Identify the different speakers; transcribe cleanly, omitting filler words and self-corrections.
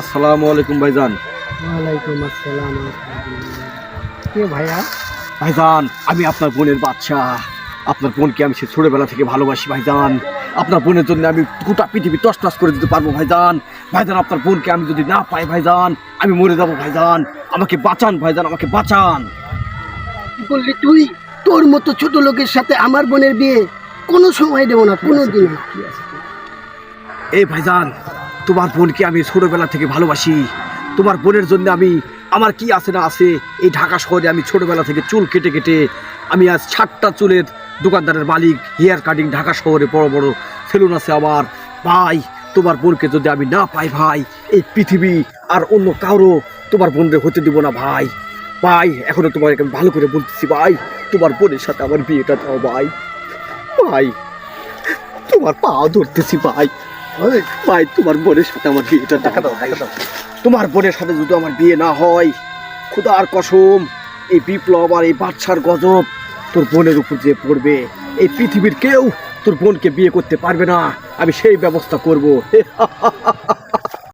Speaker 1: আসসালামু আলাইকুম ভাইজান।
Speaker 2: ওয়ালাইকুম আসসালাম। কে ভাইয়া?
Speaker 1: ভাইজান, আমি আপনার বোনের বাচ্চা। আপনার বোনকে আমি সে ছোটবেলা থেকে ভালোবাসি ভাইজান। আপনার বোনের জন্য আমি গোটা পৃথিবী তছনছ করে দিতে পারবো ভাইজান। ভাইজান, আপনার বোনকে আমি যদি না পাই ভাইজান, আমি মরে যাবো ভাইজান। আমাকে বাঁচান ভাইজান, আমাকে বাঁচান।
Speaker 2: কি বললি তুই? তোর মতো ছোট লোকের সাথে আমার বোনের বিয়ে কোনো সময় দেবো না, কোনো দিন।
Speaker 1: এই ভাইজান, তোমার বোনকে আমি ছোটবেলা থেকে ভালোবাসি। তোমার বোনের জন্য আমি আমার কি আছে না আছে, এই ঢাকা শহরে আমি ছোটবেলা থেকে চুল কেটে কেটে আমি আজ 7টা চুলের দোকানদারের মালিক। হেয়ার কাটিং ঢাকা শহরে বড় বড় সেলুন আছে আমার। ভাই, তোমার বোনকে যদি আমি না পাই ভাই, এই পৃথিবী আর অন্য কারো তোমার বোনদের হতে দিব না ভাই। ভাই, এখনো তোমাকে আমি ভালো করে বলতেছি ভাই, তোমার বোনের সাথে আমার বিয়েটা দাও ভাই। ভাই, তোমার পা ধরতেছি ভাই। ভাই, তোমার বোনের সাথে আমার বিয়েটা দেখা দাও ভাই। তোমার বোনের সাথে যদি আমার বিয়ে না হয়, খোদার কসম, এই বিপ্লব আর এই বাদশার গজব তোর বোনের উপর যে পড়বে, এই পৃথিবীর কেউ তোর বোনকে বিয়ে করতে পারবে না। আমি সেই ব্যবস্থা করবো।